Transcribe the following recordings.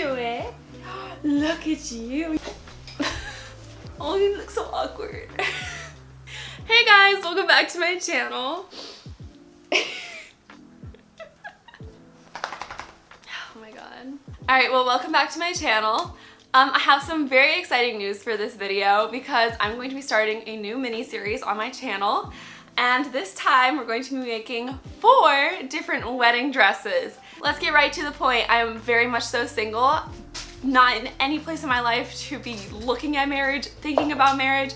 do it. Look at you. Oh, you look so awkward. Hey guys, welcome back to my channel. Oh my god. Alright, well, welcome back to my channel. I have some very exciting news for this video because I'm going to be starting a new mini-series on my channel. And this time we're going to be making 4 different wedding dresses. Let's get right to the point. I am very much so single, not in any place in my life to be looking at marriage, thinking about marriage,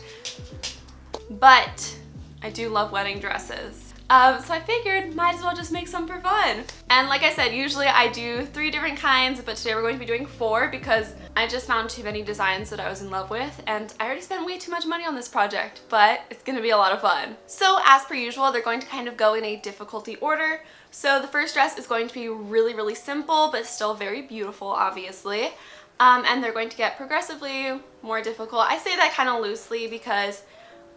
but I do love wedding dresses. So I figured might as well just make some for fun. And like I said, usually I do 3 different kinds, but today we're going to be doing 4 because I just found too many designs that I was in love with, and I already spent way too much money on this project, but it's gonna be a lot of fun. So as per usual, they're going to kind of go in a difficulty order. So the first dress is going to be really, really simple, but still very beautiful, obviously. And they're going to get progressively more difficult. I say that kind of loosely because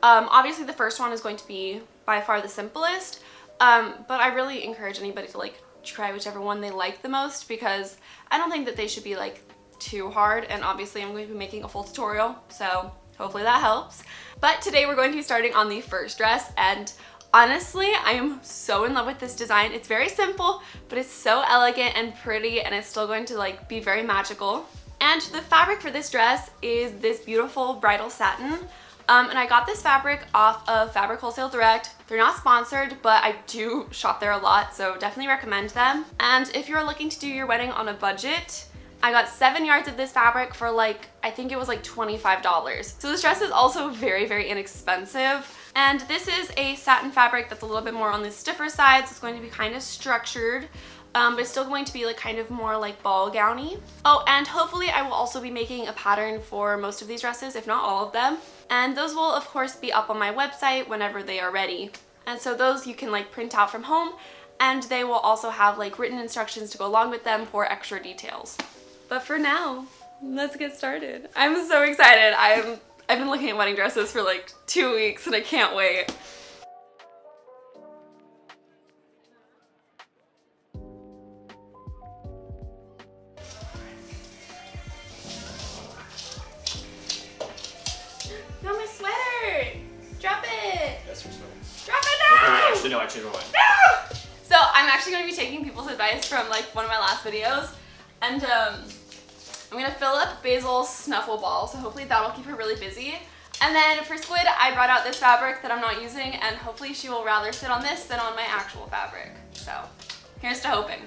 obviously the first one is going to be by far the simplest, but I really encourage anybody to like try whichever one they like the most because I don't think that they should be like too hard, and obviously I'm going to be making a full tutorial, so hopefully that helps. But today we're going to be starting on the first dress, and honestly I am so in love with this design. It's very simple, but it's so elegant and pretty, and it's still going to like be very magical. And the fabric for this dress is this beautiful bridal satin. And I got this fabric off of Fabric Wholesale Direct. They're not sponsored, but I do shop there a lot, so definitely recommend them. And if you're looking to do your wedding on a budget, I got 7 yards of this fabric for like, I think it was like $25. So this dress is also very, very inexpensive. And this is a satin fabric that's a little bit more on the stiffer side, so it's going to be kind of structured. But it's still going to be like kind of more like ball gowny. Oh, and hopefully I will also be making a pattern for most of these dresses, if not all of them. And those will of course be up on my website whenever they are ready. And so those you can like print out from home, and they will also have like written instructions to go along with them for extra details. But for now, let's get started. I'm so excited. I've been looking at wedding dresses for like 2 weeks and I can't wait. No, my sweater! Drop it! That's your sweater. Drop it now! Okay, actually, no, I changed my mind. No! So I'm actually going to be taking people's advice from like one of my last videos, and I'm going to fill up Basil's snuffle ball, so hopefully that'll keep her really busy. And then for Squid, I brought out this fabric that I'm not using, and hopefully she will rather sit on this than on my actual fabric. So here's to hoping.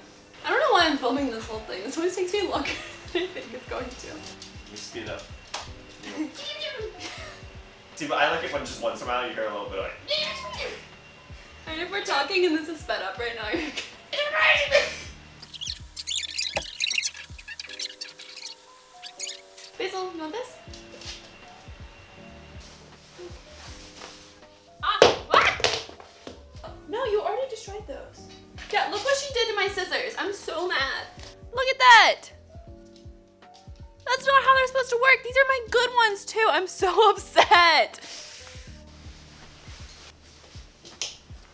I don't know why I'm filming this whole thing. This always takes me longer than I think it's going to. Let me speed it up. See, but I like it when just once in a while you hear a little bit like. I mean, if we're talking and this is sped up right now, you're Basil, you want this? Ah, what? No, you already destroyed those. Yeah, look what she did to my scissors. I'm so mad. Look at that. That's not how they're supposed to work. These are my good ones too. I'm so upset.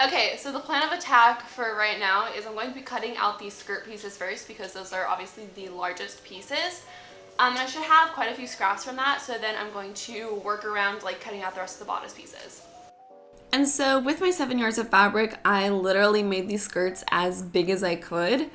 Okay, so the plan of attack for right now is I'm going to be cutting out these skirt pieces first because those are obviously the largest pieces. And I should have quite a few scraps from that, so then I'm going to work around like cutting out the rest of the bodice pieces. And so with my 7 yards of fabric, I literally made these skirts as big as I could.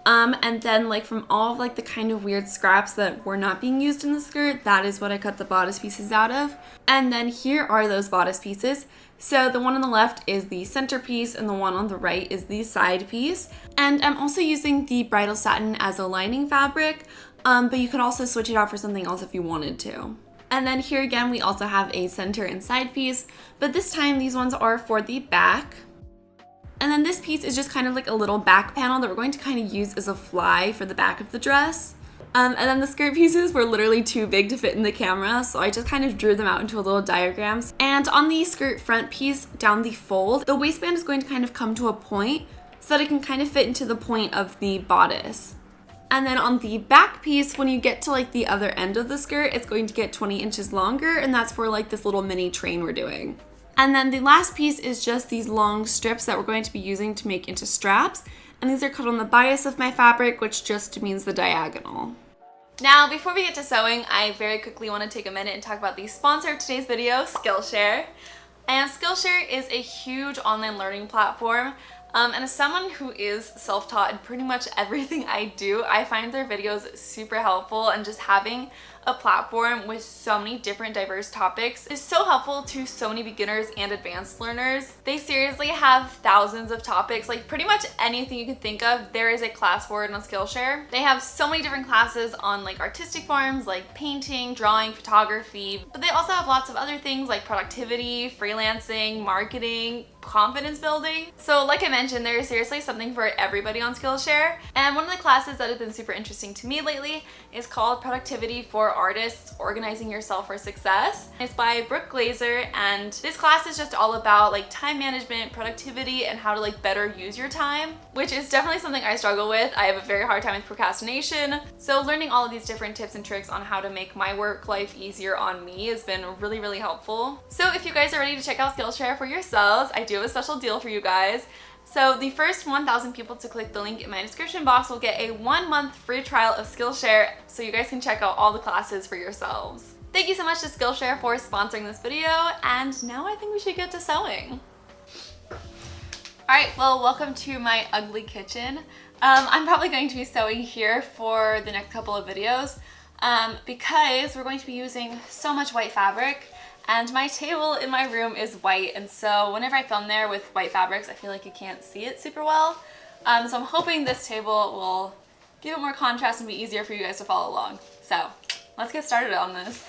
And then like from all of like the kind of weird scraps that were not being used in the skirt, that is what I cut the bodice pieces out of. And then here are those bodice pieces. So the one on the left is the centerpiece and the one on the right is the side piece. And I'm also using the bridal satin as a lining fabric, but you could also switch it out for something else if you wanted to. And then here again, we also have a center and side piece, but this time these ones are for the back. And then this piece is just kind of like a little back panel that we're going to kind of use as a fly for the back of the dress. And then the skirt pieces were literally too big to fit in the camera, so I just kind of drew them out into little diagrams. And on the skirt front piece down the fold, the waistband is going to kind of come to a point so that it can kind of fit into the point of the bodice. And then on the back piece, when you get to like the other end of the skirt, it's going to get 20 inches longer, and that's for like this little mini train we're doing. And then the last piece is just these long strips that we're going to be using to make into straps. And these are cut on the bias of my fabric, which just means the diagonal. Now, before we get to sewing, I very quickly want to take a minute and talk about the sponsor of today's video, Skillshare. And Skillshare is a huge online learning platform. And as someone who is self-taught in pretty much everything I do, I find their videos super helpful, and just having a platform with so many different diverse topics is so helpful to so many beginners and advanced learners. They seriously have thousands of topics, like pretty much anything you can think of, there is a class for it on Skillshare. They have so many different classes on like artistic forms like painting, drawing, photography, but they also have lots of other things like productivity, freelancing, marketing, confidence building. So like I mentioned, there is seriously something for everybody on Skillshare. And one of the classes that has been super interesting to me lately is called Productivity for Artists, Organizing Yourself for Success. It's by Brooke Glazer, and this class is just all about like time management, productivity, and how to like better use your time, which is definitely something I struggle with. I have a very hard time with procrastination. So learning all of these different tips and tricks on how to make my work life easier on me has been really, really helpful. So if you guys are ready to check out Skillshare for yourselves, I do have a special deal for you guys. So the first 1,000 people to click the link in my description box will get a 1-month free trial of Skillshare, so you guys can check out all the classes for yourselves. Thank you so much to Skillshare for sponsoring this video, and now I think we should get to sewing. Alright, well, welcome to my ugly kitchen. I'm probably going to be sewing here for the next couple of videos because we're going to be using so much white fabric. And my table in my room is white, and so whenever I film there with white fabrics, I feel like you can't see it super well. So I'm hoping this table will give it more contrast and be easier for you guys to follow along. So let's get started on this.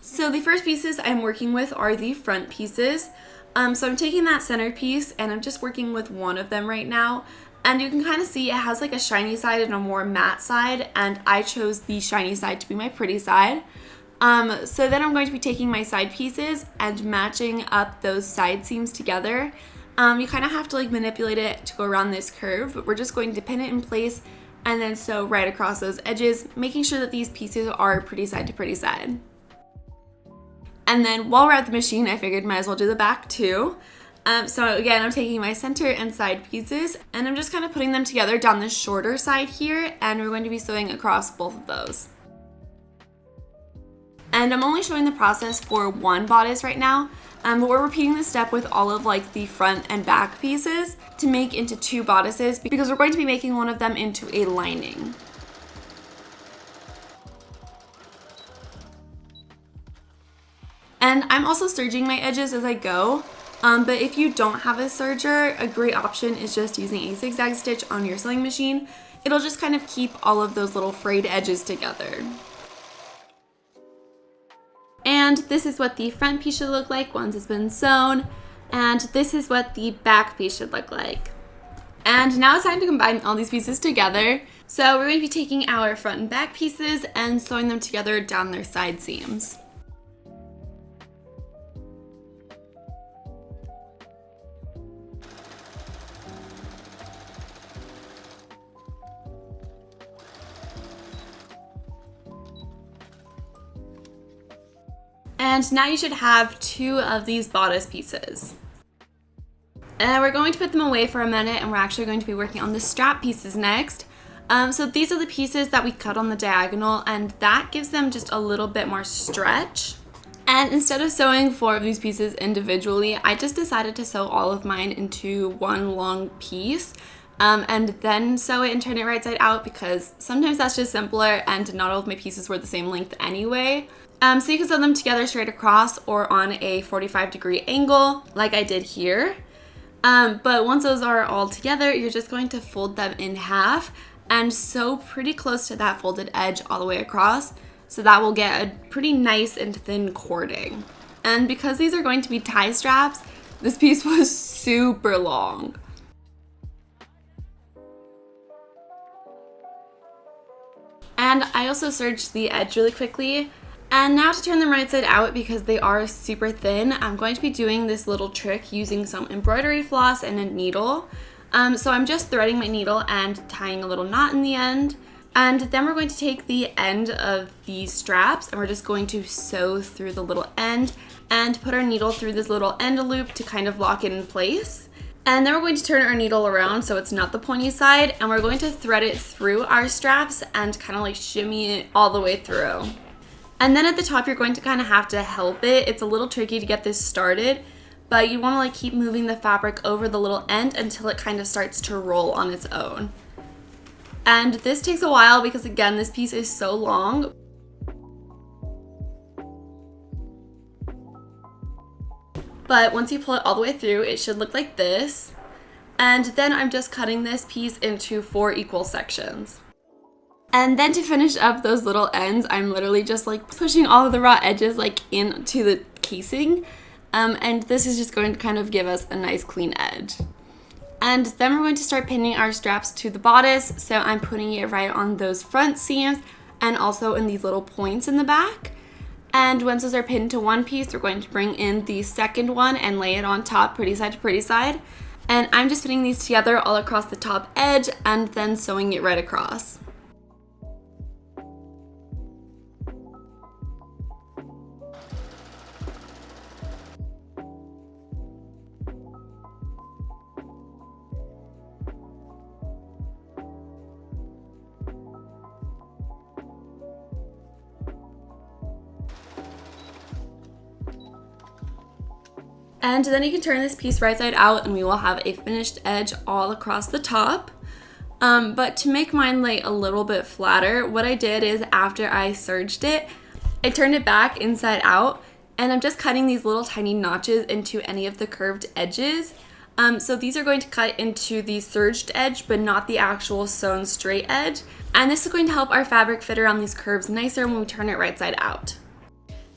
So the first pieces I'm working with are the front pieces. So I'm taking that center piece and I'm just working with one of them right now. And you can kind of see it has like a shiny side and a more matte side, and I chose the shiny side to be my pretty side. So then I'm going to be taking my side pieces and matching up those side seams together. You kind of have to like manipulate it to go around this curve, but we're just going to pin it in place and then sew right across those edges, making sure that these pieces are pretty side to pretty side. And then while we're at the machine, I figured might as well do the back too. So again, I'm taking my center and side pieces and I'm just kind of putting them together down the shorter side here, and we're going to be sewing across both of those. And I'm only showing the process for one bodice right now, but we're repeating this step with all of like the front and back pieces to make into 2 bodices, because we're going to be making one of them into a lining. And I'm also serging my edges as I go, but if you don't have a serger, a great option is just using a zigzag stitch on your sewing machine. It'll just kind of keep all of those little frayed edges together. And this is what the front piece should look like once it's been sewn, and this is what the back piece should look like. And now it's time to combine all these pieces together. So we're going to be taking our front and back pieces and sewing them together down their side seams. And now you should have 2 of these bodice pieces. And we're going to put them away for a minute, and we're actually going to be working on the strap pieces next. So these are the pieces that we cut on the diagonal, and that gives them just a little bit more stretch. And instead of sewing 4 of these pieces individually, I just decided to sew all of mine into one long piece. And then sew it and turn it right side out, because sometimes that's just simpler and not all of my pieces were the same length anyway. So you can sew them together straight across or on a 45-degree angle like I did here. But once those are all together, you're just going to fold them in half and sew pretty close to that folded edge all the way across, so that will get a pretty nice and thin cording. And because these are going to be tie straps, this piece was super long. And I also serged the edge really quickly. And now to turn them right side out, because they are super thin, I'm going to be doing this little trick using some embroidery floss and a needle. So I'm just threading my needle and tying a little knot in the end. And then we're going to take the end of these straps and we're just going to sew through the little end and put our needle through this little end loop to kind of lock it in place. And then we're going to turn our needle around so it's not the pointy side, and we're going to thread it through our straps and kind of like shimmy it all the way through. And then at the top, you're going to kind of have to help it. It's a little tricky to get this started, but you want to like keep moving the fabric over the little end until it kind of starts to roll on its own. And this takes a while because again, this piece is so long. But once you pull it all the way through, it should look like this. And then I'm just cutting this piece into 4 equal sections. And then to finish up those little ends, I'm literally just like pushing all of the raw edges like into the casing. And this is just going to kind of give us a nice clean edge. And then we're going to start pinning our straps to the bodice. So I'm putting it right on those front seams and also in these little points in the back. And once those are pinned to one piece, we're going to bring in the second one and lay it on top, pretty side to pretty side. And I'm just putting these together all across the top edge and then sewing it right across. And then you can turn this piece right side out and we will have a finished edge all across the top. But to make mine lay a little bit flatter, what I did is after I serged it, I turned it back inside out and I'm just cutting these little tiny notches into any of the curved edges. So these are going to cut into the serged edge, but not the actual sewn straight edge. And this is going to help our fabric fit around these curves nicer when we turn it right side out.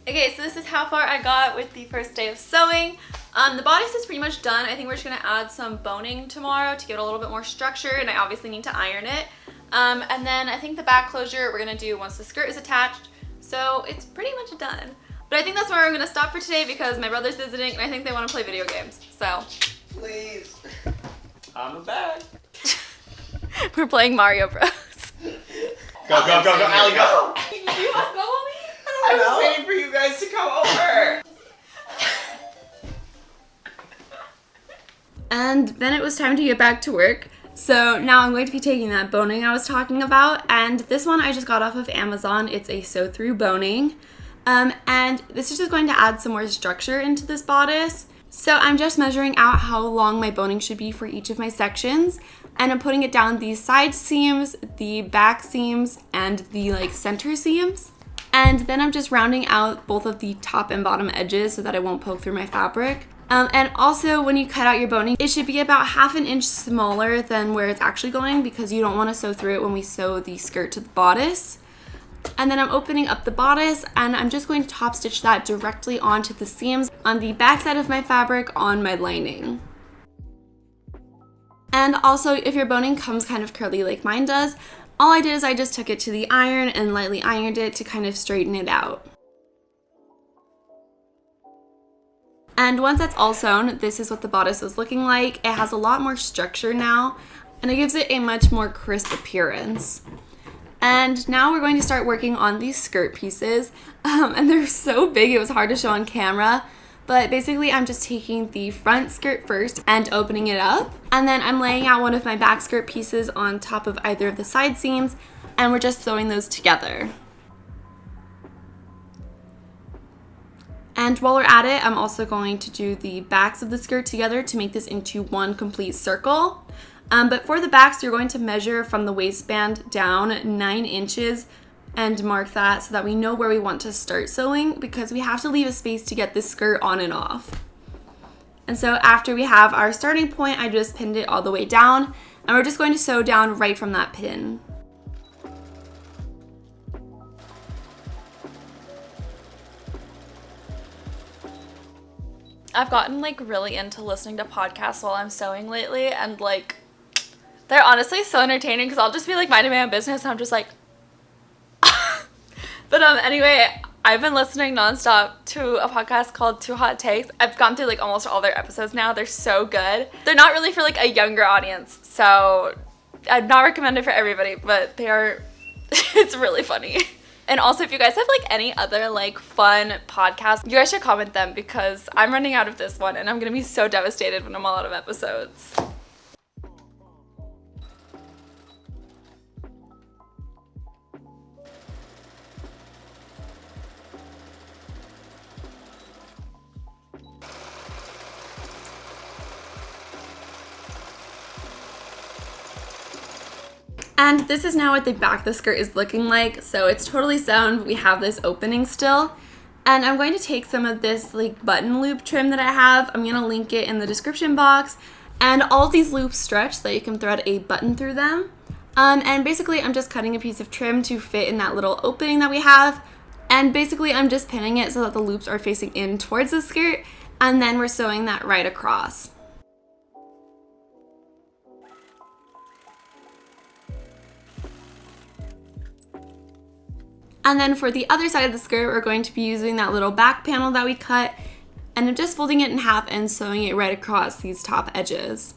Okay, so this is how far I got with the first day of sewing. The bodice is pretty much done. I think we're just gonna add some boning tomorrow to give it a little bit more structure, and I obviously need to iron it. And then I think the back closure we're gonna do once the skirt is attached. So it's pretty much done. But I think that's where I'm gonna stop for today because my brother's visiting and I think they wanna play video games, so. Please. I'm back. We're playing Mario Bros. Go, Allie, go. You wanna go with me? I was waiting for you guys to come over. And then it was time to get back to work. So now I'm going to be taking that boning I was talking about, and this one I just got off of Amazon. It's a sew through boning. And this is just going to add some more structure into this bodice. So I'm just measuring out how long my boning should be for each of my sections, and I'm putting it down the side seams, the back seams, and the like center seams. And then I'm just rounding out both of the top and bottom edges so that it won't poke through my fabric. And also when you cut out your boning, it should be about 1/2 inch smaller than where it's actually going because you don't want to sew through it when we sew the skirt to the bodice. And then I'm opening up the bodice and I'm just going to top stitch that directly onto the seams on the back side of my fabric on my lining. And also if your boning comes kind of curly like mine does, all I did is I just took it to the iron and lightly ironed it to kind of straighten it out. And once that's all sewn, this is what the bodice was looking like. It has a lot more structure now, and it gives it a much more crisp appearance. And now we're going to start working on these skirt pieces. And they're so big, it was hard to show on camera. But basically, I'm just taking the front skirt first and opening it up. And then I'm laying out one of my back skirt pieces on top of either of the side seams, and we're just sewing those together. And while we're at it, I'm also going to do the backs of the skirt together to make this into one complete circle. But for the backs, you're going to measure from the waistband down 9 inches and mark that so that we know where we want to start sewing because we have to leave a space to get this skirt on and off. And so after we have our starting point, I just pinned it all the way down, and we're just going to sew down right from that pin. I've gotten like really into listening to podcasts while I'm sewing lately, and like they're honestly so entertaining because I'll just be like minding my own business and I'm just like but anyway, I've been listening nonstop to a podcast called Two Hot Takes. I've gone through like almost all their episodes now. They're so good. They're not really for like a younger audience, so I'd not recommend it for everybody, but they are it's really funny. And also, if you guys have like any other like fun podcasts, you guys should comment them because I'm running out of this one and I'm gonna be so devastated when I'm all out of episodes. And this is now what the back of the skirt is looking like. So it's totally sewn, but we have this opening still. And I'm going to take some of this like button loop trim that I have. I'm gonna link it in the description box. And all of these loops stretch so that you can thread a button through them. And basically I'm just cutting a piece of trim to fit in that little opening that we have. And basically I'm just pinning it so that the loops are facing in towards the skirt. And then we're sewing that right across. And then for the other side of the skirt, we're going to be using that little back panel that we cut, and I'm just folding it in half and sewing it right across these top edges.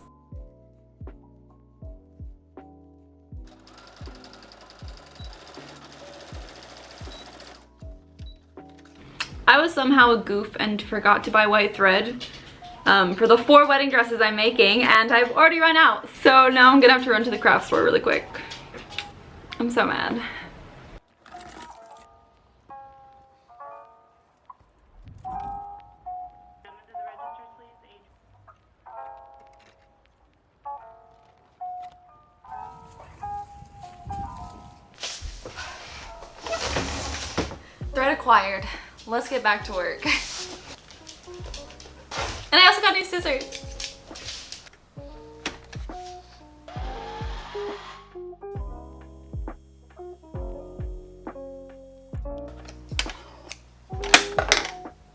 I was somehow a goof and forgot to buy white thread for the 4 wedding dresses I'm making, and I've already run out. So now I'm gonna have to run to the craft store really quick. I'm so mad. Thread acquired. Let's get back to work. And I also got new scissors.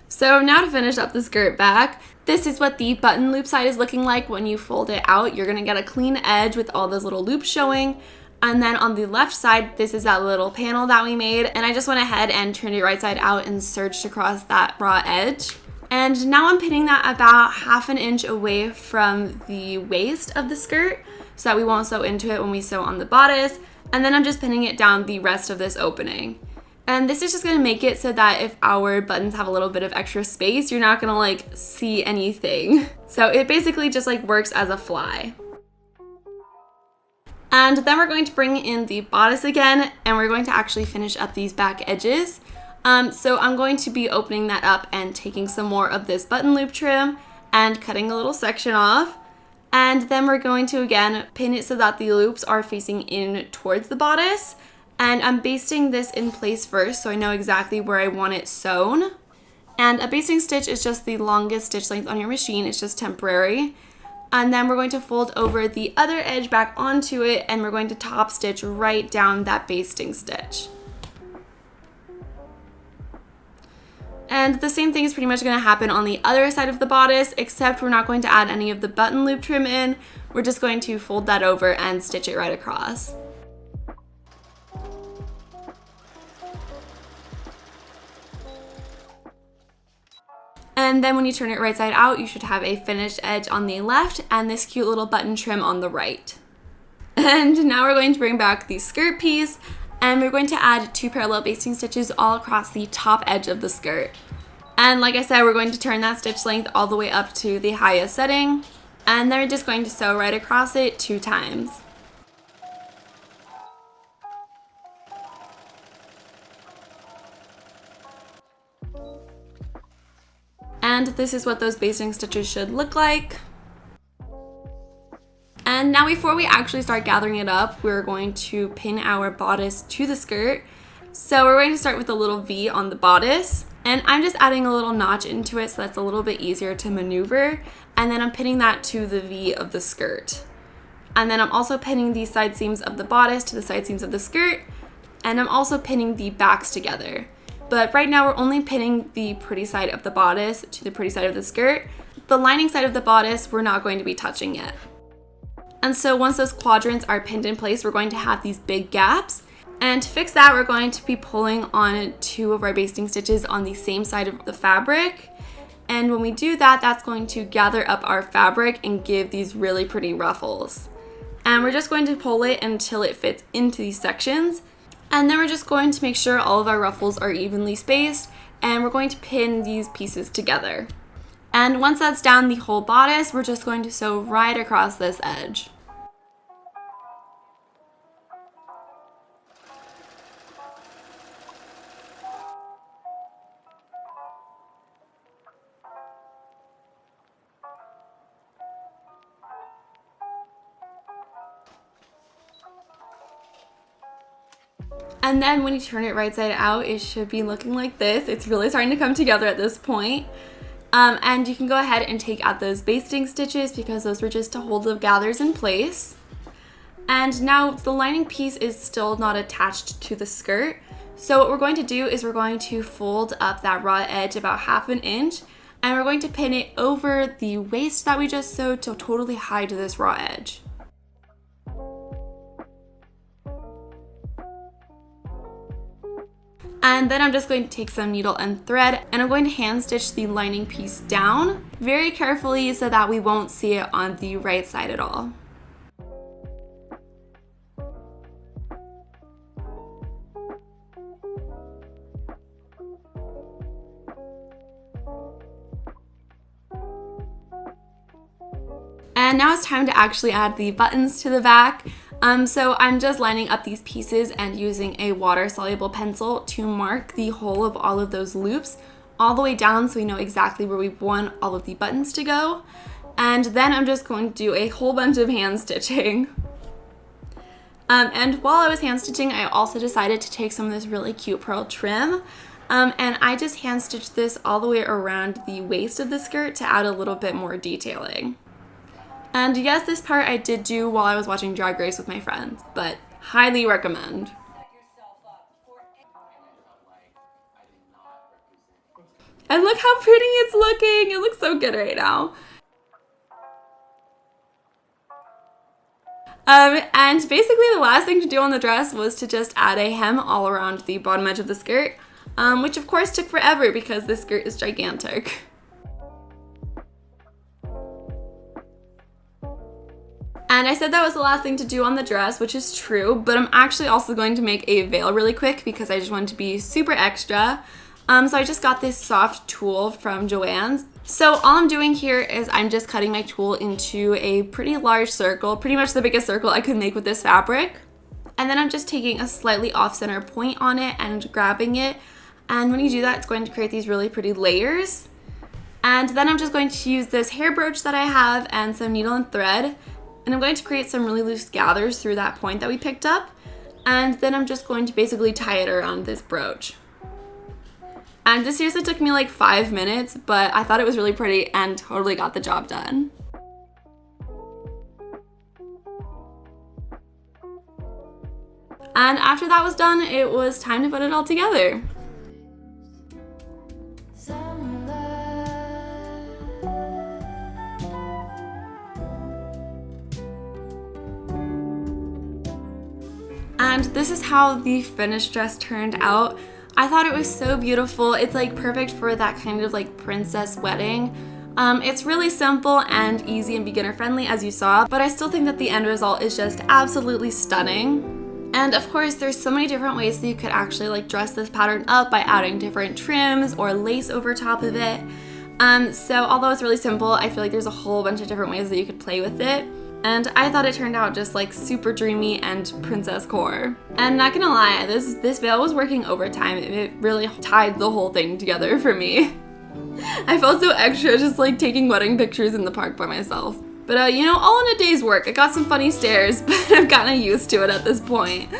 So now to finish up the skirt back, this is what the button loop side is looking like when you fold it out. You're gonna get a clean edge with all those little loops showing. And then on the left side, this is that little panel that we made. And I just went ahead and turned it right side out and serged across that raw edge. And now I'm pinning that about 1/2 inch away from the waist of the skirt so that we won't sew into it when we sew on the bodice. And then I'm just pinning it down the rest of this opening. And this is just gonna make it so that if our buttons have a little bit of extra space, you're not gonna like see anything. So it basically just like works as a fly. And then we're going to bring in the bodice again, and we're going to actually finish up these back edges. So I'm going to be opening that up and taking some more of this button loop trim and cutting a little section off. And then we're going to again pin it so that the loops are facing in towards the bodice. And I'm basting this in place first so I know exactly where I want it sewn. And a basting stitch is just the longest stitch length on your machine. It's just temporary. And then we're going to fold over the other edge back onto it, and we're going to top stitch right down that basting stitch. And the same thing is pretty much going to happen on the other side of the bodice, except we're not going to add any of the button loop trim in. We're just going to fold that over and stitch it right across. And then when you turn it right side out, you should have a finished edge on the left and this cute little button trim on the right. And now we're going to bring back the skirt piece, and we're going to add 2 parallel basting stitches all across the top edge of the skirt. And like I said, we're going to turn that stitch length all the way up to the highest setting, and then we're just going to sew right across it 2 times. And this is what those basting stitches should look like. And now before we actually start gathering it up, we're going to pin our bodice to the skirt. So we're going to start with a little V on the bodice. And I'm just adding a little notch into it so that's a little bit easier to maneuver. And then I'm pinning that to the V of the skirt. And then I'm also pinning the side seams of the bodice to the side seams of the skirt. And I'm also pinning the backs together. But right now we're only pinning the pretty side of the bodice to the pretty side of the skirt. The lining side of the bodice we're not going to be touching yet. And so once those quadrants are pinned in place, we're going to have these big gaps. And to fix that, we're going to be pulling on 2 of our basting stitches on the same side of the fabric. And when we do that, that's going to gather up our fabric and give these really pretty ruffles. And we're just going to pull it until it fits into these sections. And then we're just going to make sure all of our ruffles are evenly spaced, and we're going to pin these pieces together. And once that's down the whole bodice, we're just going to sew right across this edge. And then when you turn it right side out, it should be looking like this. It's really starting to come together at this point. And you can go ahead and take out those basting stitches because those were just to hold the gathers in place. And now the lining piece is still not attached to the skirt. So what we're going to do is we're going to fold up that raw edge about 1/2 inch, and we're going to pin it over the waist that we just sewed to totally hide this raw edge. And then I'm just going to take some needle and thread, and I'm going to hand stitch the lining piece down very carefully so that we won't see it on the right side at all. And now it's time to actually add the buttons to the back. So I'm just lining up these pieces and using a water-soluble pencil to mark the hole of all of those loops all the way down so we know exactly where we want all of the buttons to go. And then I'm just going to do a whole bunch of hand stitching. And while I was hand stitching, I also decided to take some of this really cute pearl trim. And I just hand stitched this all the way around the waist of the skirt to add a little bit more detailing. And yes, this part I did do while I was watching Drag Race with my friends, but highly recommend. And look how pretty it's looking! It looks so good right now. And basically the last thing to do on the dress was to just add a hem all around the bottom edge of the skirt, which of course took forever because this skirt is gigantic. And I said that was the last thing to do on the dress, which is true, but I'm actually also going to make a veil really quick because I just want to be super extra. So I just got this soft tulle from Joann's. So all I'm doing here is I'm just cutting my tulle into a pretty large circle, pretty much the biggest circle I could make with this fabric. And then I'm just taking a slightly off-center point on it and grabbing it. And when you do that, it's going to create these really pretty layers. And then I'm just going to use this hair brooch that I have and some needle and thread. And I'm going to create some really loose gathers through that point that we picked up. And then I'm just going to basically tie it around this brooch. And this seriously took me like 5 minutes, but I thought it was really pretty and totally got the job done. And after that was done, it was time to put it all together. And this is how the finished dress turned out. I thought it was so beautiful. It's like perfect for that kind of like princess wedding. It's really simple and easy and beginner friendly as you saw, but I still think that the end result is just absolutely stunning. And of course, there's so many different ways that you could actually like dress this pattern up by adding different trims or lace over top of it. So although it's really simple, I feel like there's a whole bunch of different ways that you could play with it. And I thought it turned out just like super dreamy and princess core. And not gonna lie, this veil was working overtime. It really tied the whole thing together for me. I felt so extra just like taking wedding pictures in the park by myself. But you know, all in a day's work. I got some funny stares, but I'm kinda used to it at this point.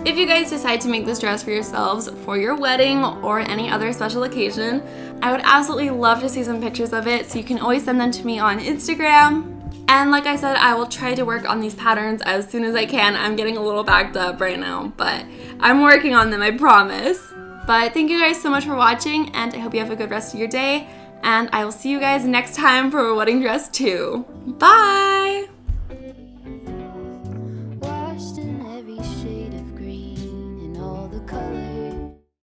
If you guys decide to make this dress for yourselves for your wedding or any other special occasion, I would absolutely love to see some pictures of it, so you can always send them to me on Instagram. And like I said, I will try to work on these patterns as soon as I can. I'm getting a little backed up right now, but I'm working on them, I promise. But thank you guys so much for watching, and I hope you have a good rest of your day, and I will see you guys next time for Wedding Dress 2. Bye!